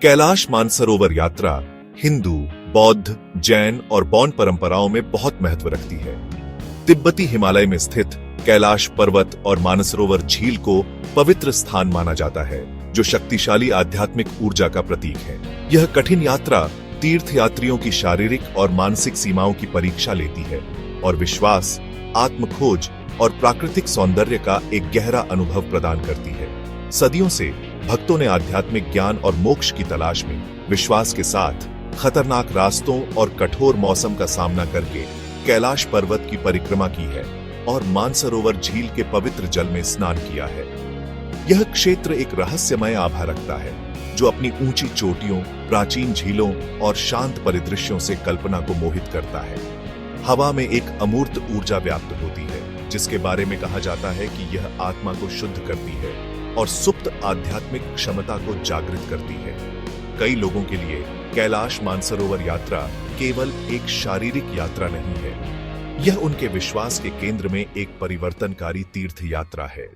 कैलाश मानसरोवर यात्रा हिंदू, बौद्ध, जैन और बौन परंपराओं में बहुत महत्व रखती है। तिब्बती हिमालय में स्थित कैलाश पर्वत और मानसरोवर झील को पवित्र स्थान माना जाता है, जो शक्तिशाली आध्यात्मिक ऊर्जा का प्रतीक है। यह कठिन यात्रा तीर्थयात्रियों की शारीरिक और मानसिक सीमाओं की परीक्षा लेती है और विश्वास, आत्मखोज और प्राकृतिक सौंदर्य का एक गहरा अनुभव प्रदान करती है। सदियों से भक्तों ने आध्यात्मिक ज्ञान और मोक्ष की तलाश में विश्वास के साथ खतरनाक रास्तों और कठोर मौसम का सामना करके कैलाश पर्वत की परिक्रमा की है और मानसरोवर झील के पवित्र जल में स्नान किया है। यह क्षेत्र एक रहस्यमय आभा रखता है, जो अपनी ऊंची चोटियों, प्राचीन झीलों और शांत परिदृश्यों से कल्पना को मोहित करता है। हवा में एक अमूर्त ऊर्जा व्याप्त होती है, जिसके बारे में कहा जाता है कि यह आत्मा को शुद्ध करती है और सुप्त आध्यात्मिक क्षमता को जागृत करती है। कई लोगों के लिए कैलाश मानसरोवर यात्रा केवल एक शारीरिक यात्रा नहीं है, यह उनके विश्वास के केंद्र में एक परिवर्तनकारी तीर्थ यात्रा है।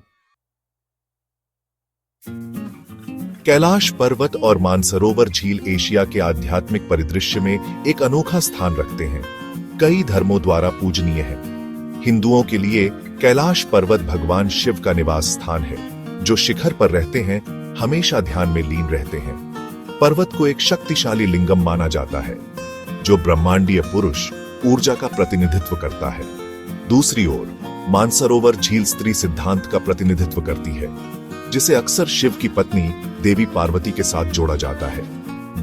कैलाश पर्वत और मानसरोवर झील एशिया के आध्यात्मिक परिदृश्य में एक अनोखा स्थान रखते हैं। कई धर्मों द्वारा पूजनीय है। हिंदुओं के लिए कैलाश पर्वत भगवान शिव का निवास स्थान है, जो शिखर पर रहते हैं, हमेशा ध्यान में लीन रहते हैं। पर्वत को एक शक्तिशाली लिंगम माना जाता है, जो ब्रह्मांडीय पुरुष ऊर्जा का प्रतिनिधित्व करता है। दूसरी ओर मानसरोवर झील स्त्री सिद्धांत का प्रतिनिधित्व करती है, जिसे अक्सर शिव की पत्नी देवी पार्वती के साथ जोड़ा जाता है।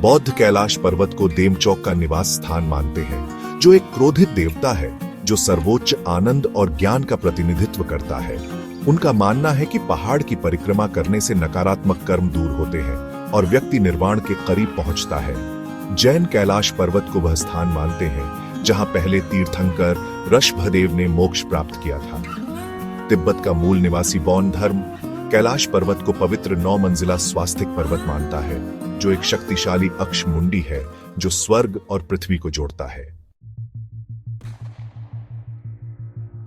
बौद्ध कैलाश पर्वत को देमचौक का निवास स्थान मानते हैं, जो एक क्रोधित देवता है जो सर्वोच्च आनंद और ज्ञान का प्रतिनिधित्व करता है। उनका मानना है कि पहाड़ की परिक्रमा करने से नकारात्मक कर्म दूर होते हैं और व्यक्ति निर्वाण के करीब पहुंचता है। जैन कैलाश पर्वत को वह स्थान मानते हैं जहां पहले तीर्थंकर ऋषभदेव ने मोक्ष प्राप्त किया था। तिब्बत का मूल निवासी बौन धर्म कैलाश पर्वत को पवित्र 9 मंजिला स्वास्तिक पर्वत मानता है, जो एक शक्तिशाली अक्षमुंडी है जो स्वर्ग और पृथ्वी को जोड़ता है।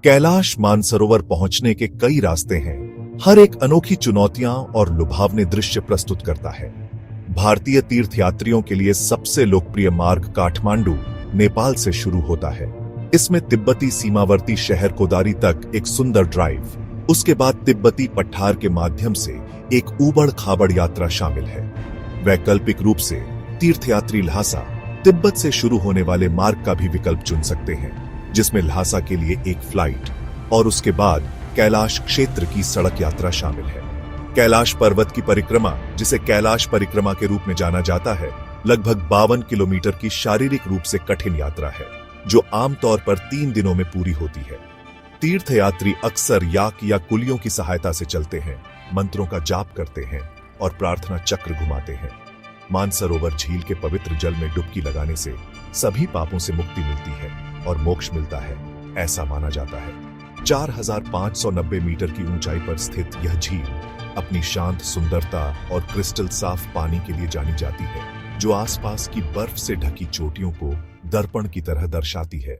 कैलाश मानसरोवर पहुंचने के कई रास्ते हैं। हर एक अनोखी चुनौतियां और लुभावने दृश्य प्रस्तुत करता है। भारतीय तीर्थयात्रियों के लिए सबसे लोकप्रिय मार्ग काठमांडू, नेपाल से शुरू होता है। इसमें तिब्बती सीमावर्ती शहर कोदारी तक एक सुंदर ड्राइव, उसके बाद तिब्बती पठार के माध्यम से एक ऊबड़-खाबड़ यात्रा शामिल है। वैकल्पिक रूप से तीर्थयात्री ल्हासा, तिब्बत से शुरू होने वाले मार्ग का भी विकल्प चुन सकते हैं, जिसमें ल्हासा के लिए एक फ्लाइट और उसके बाद कैलाश क्षेत्र की सड़क यात्रा शामिल है। कैलाश पर्वत की परिक्रमा, जिसे कैलाश परिक्रमा के रूप में जाना जाता है, लगभग 52 किलोमीटर की शारीरिक रूप से कठिन यात्रा है, जो आमतौर पर 3 दिनों में पूरी होती है। तीर्थयात्री अक्सर याक या कुलियों की सहायता से चलते हैं, मंत्रों का जाप करते हैं और प्रार्थना चक्र घुमाते हैं। मानसरोवर झील के पवित्र जल में डुबकी लगाने से सभी पापों से मुक्ति मिलती है और मोक्ष मिलता है, ऐसा माना जाता है। 4590 मीटर की ऊंचाई पर स्थित यह झील अपनी शांत सुंदरता और क्रिस्टल साफ पानी के लिए जानी जाती है, जो आसपास की बर्फ से ढकी चोटियों को दर्पण की तरह दर्शाती है।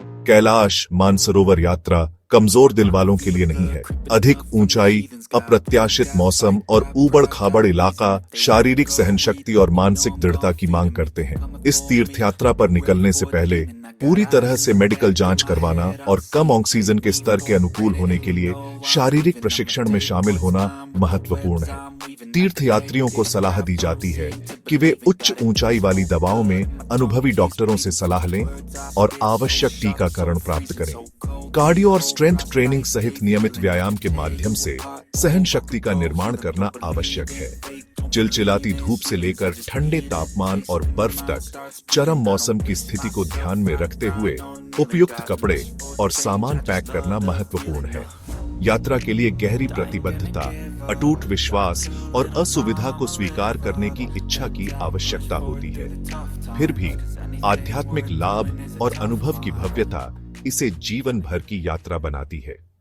कैलाश मानसरोवर यात्रा कमजोर दिल वालों के लिए नहीं है। अधिक ऊंचाई, अप्रत्याशित मौसम और ऊबड़-खाबड़ इलाका शारीरिक सहनशक्ति और मानसिक दृढ़ता की मांग करते हैं। इस तीर्थ यात्रा पर निकलने से पहले पूरी तरह से मेडिकल जांच करवाना और कम ऑक्सीजन के स्तर के अनुकूल होने के लिए शारीरिक प्रशिक्षण में शामिल होना महत्वपूर्ण है। तीर्थयात्रियों को सलाह दी जाती है कि वे उच्च ऊंचाई वाली दवाओं में अनुभवी डॉक्टरों से सलाह लें और आवश्यक टीकाकरण प्राप्त करें। कार्डियो और स्ट्रेंथ ट्रेनिंग सहित नियमित व्यायाम के माध्यम से सहन शक्ति का निर्माण करना आवश्यक है। चिलचिलाती धूप से लेकर ठंडे तापमान और बर्फ तक चरम मौसम की स्थिति को ध्यान में रखते हुए उपयुक्त कपड़े और सामान पैक करना महत्वपूर्ण है। यात्रा के लिए गहरी प्रतिबद्धता, अटूट विश्वास और असुविधा को स्वीकार करने की इच्छा की आवश्यकता होती है। फिर भी आध्यात्मिक लाभ और अनुभव की भव्यता इसे जीवन भर की यात्रा बनाती है।